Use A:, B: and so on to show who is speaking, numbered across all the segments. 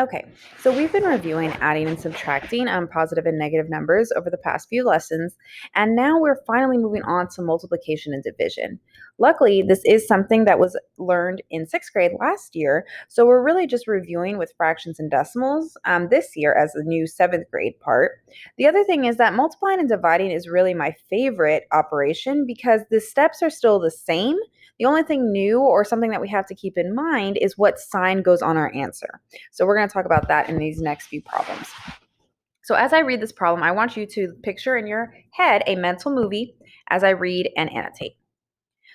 A: Okay, so we've been reviewing adding and subtracting positive and negative numbers over the past few lessons, and now we're finally moving on to multiplication and division. Luckily, this is something that was learned in sixth grade last year, so we're really just reviewing with fractions and decimals this year as a new seventh grade part. The other thing is that multiplying and dividing is really my favorite operation because the steps are still the same. The only thing new or something that we have to keep in mind is what sign goes on our answer. So we're going to talk about that in these next few problems. So as I read this problem, I want you to picture in your head a mental movie as I read and annotate.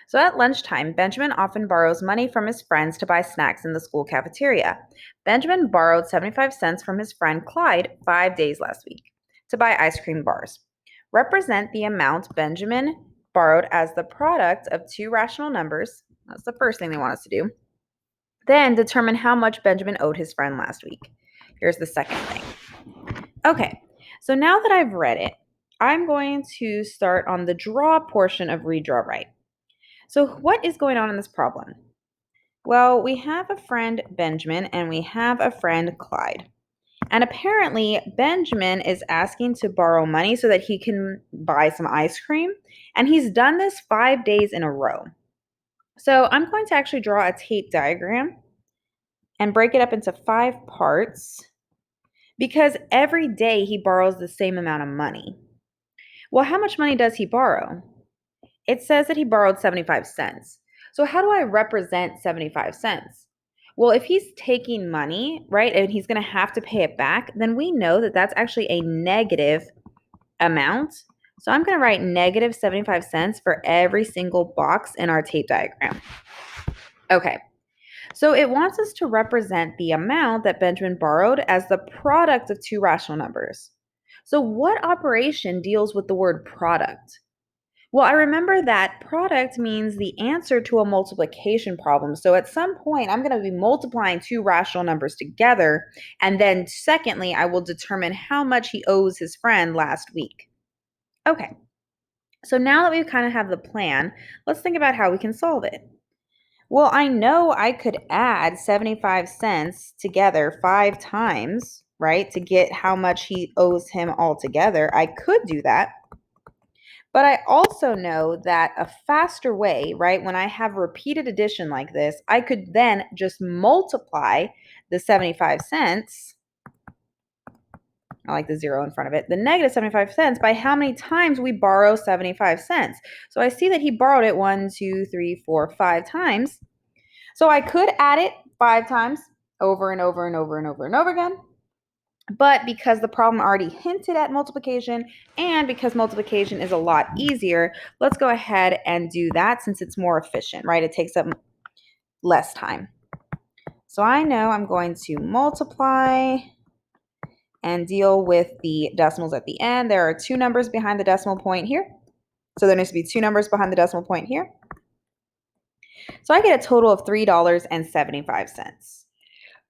A: So at lunchtime, Benjamin often borrows money from his friends to buy snacks in the school cafeteria. Benjamin borrowed 75 cents from his friend Clyde 5 days last week to buy ice cream bars. Represent the amount Benjamin borrowed as the product of two rational numbers. That's the first thing they want us to do. Then determine how much Benjamin owed his friend last week. Here's the second thing. Okay, so now that I've read it, I'm going to start on the draw portion of Read, Draw, Write. So, what is going on in this problem? Well, we have a friend Benjamin and we have a friend Clyde. And apparently, Benjamin is asking to borrow money so that he can buy some ice cream. And he's done this 5 days in a row. So, I'm going to actually draw a tape diagram and break it up into 5 parts because every day he borrows the same amount of money. Well, how much money does he borrow? It says that he borrowed 75 cents. So, how do I represent 75 cents? Well, if he's taking money, right, and he's going to have to pay it back, then we know that that's actually a negative amount. So, I'm going to write negative 75 cents for every single box in our tape diagram. Okay. So it wants us to represent the amount that Benjamin borrowed as the product of two rational numbers. So what operation deals with the word product? Well, I remember that product means the answer to a multiplication problem. So at some point, I'm going to be multiplying two rational numbers together. And then, secondly, I will determine how much he owes his friend last week. Okay, so now that we kind of have the plan, let's think about how we can solve it. Well, I know I could add 75 cents together 5 times, right, to get how much he owes him altogether. I could do that. But I also know that a faster way, right, when I have repeated addition like this, I could then just multiply the 75 cents. I like the zero in front of it, the negative 75 cents by how many times we borrow 75 cents. So I see that he borrowed it 1, 2, 3, 4, 5 times. So I could add it 5 times over and over and over and over and over again. But because the problem already hinted at multiplication and because multiplication is a lot easier, let's go ahead and do that since it's more efficient, right? It takes up less time. So I know I'm going to multiply and deal with the decimals at the end. There are two numbers behind the decimal point here. So there needs to be two numbers behind the decimal point here. So I get a total of $3.75.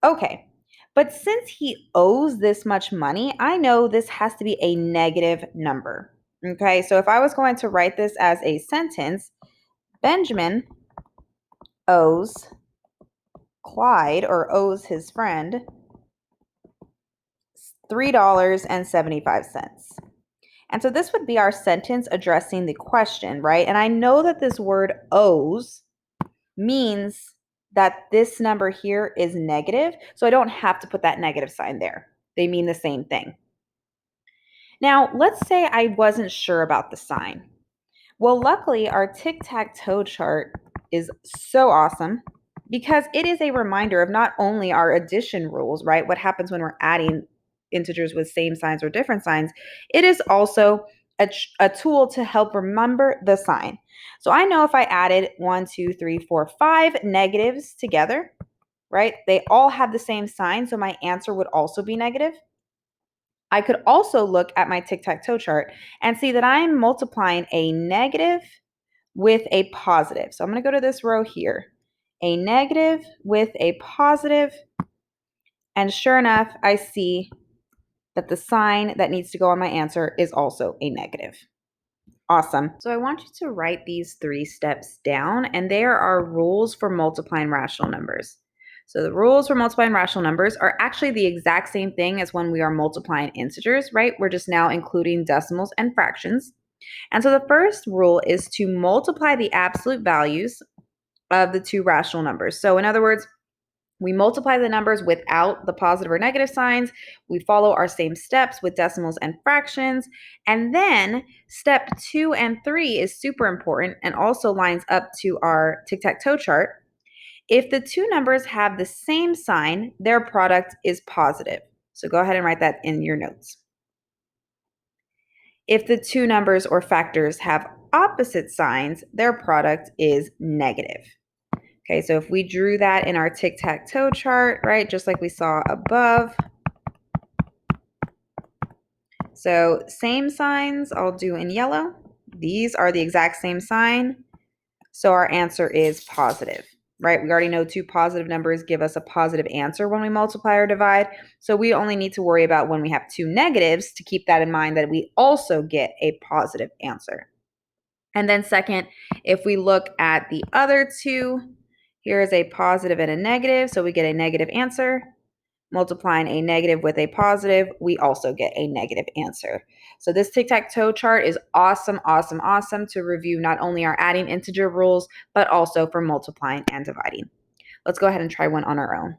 A: Okay, but since he owes this much money, I know this has to be a negative number. Okay, so if I was going to write this as a sentence, Benjamin owes Clyde or owes his friend $3.75. And so this would be our sentence addressing the question, right? And I know that this word owes means that this number here is negative, so I don't have to put that negative sign there. They mean the same thing. Now, let's say I wasn't sure about the sign. Well, luckily, our tic-tac-toe chart is so awesome because it is a reminder of not only our addition rules, right? What happens when we're adding integers with same signs or different signs. It is also a tool to help remember the sign. So I know if I added 1, 2, 3, 4, 5 negatives together, right? They all have the same sign, so my answer would also be negative. I could also look at my tic-tac-toe chart and see that I'm multiplying a negative with a positive. So I'm going to go to this row here, a negative with a positive, and sure enough, I see that the sign that needs to go on my answer is also a negative. Awesome. So I want you to write these 3 steps down, and there are rules for multiplying rational numbers. So the rules for multiplying rational numbers are actually the exact same thing as when we are multiplying integers, right? We're just now including decimals and fractions. And so the first rule is to multiply the absolute values of the two rational numbers. So in other words, we multiply the numbers without the positive or negative signs. We follow our same steps with decimals and fractions. And then step 2 and 3 is super important and also lines up to our tic-tac-toe chart. If the two numbers have the same sign, their product is positive. So go ahead and write that in your notes. If the two numbers or factors have opposite signs, their product is negative. Okay, so if we drew that in our tic-tac-toe chart, right, just like we saw above. So same signs, I'll do in yellow. These are the exact same sign. So our answer is positive, right? We already know two positive numbers give us a positive answer when we multiply or divide. So we only need to worry about when we have two negatives to keep that in mind that we also get a positive answer. And then second, if we look at the other two, here is a positive and a negative, so we get a negative answer. Multiplying a negative with a positive, we also get a negative answer. So this tic-tac-toe chart is awesome, awesome, awesome to review not only our adding integer rules, but also for multiplying and dividing. Let's go ahead and try one on our own.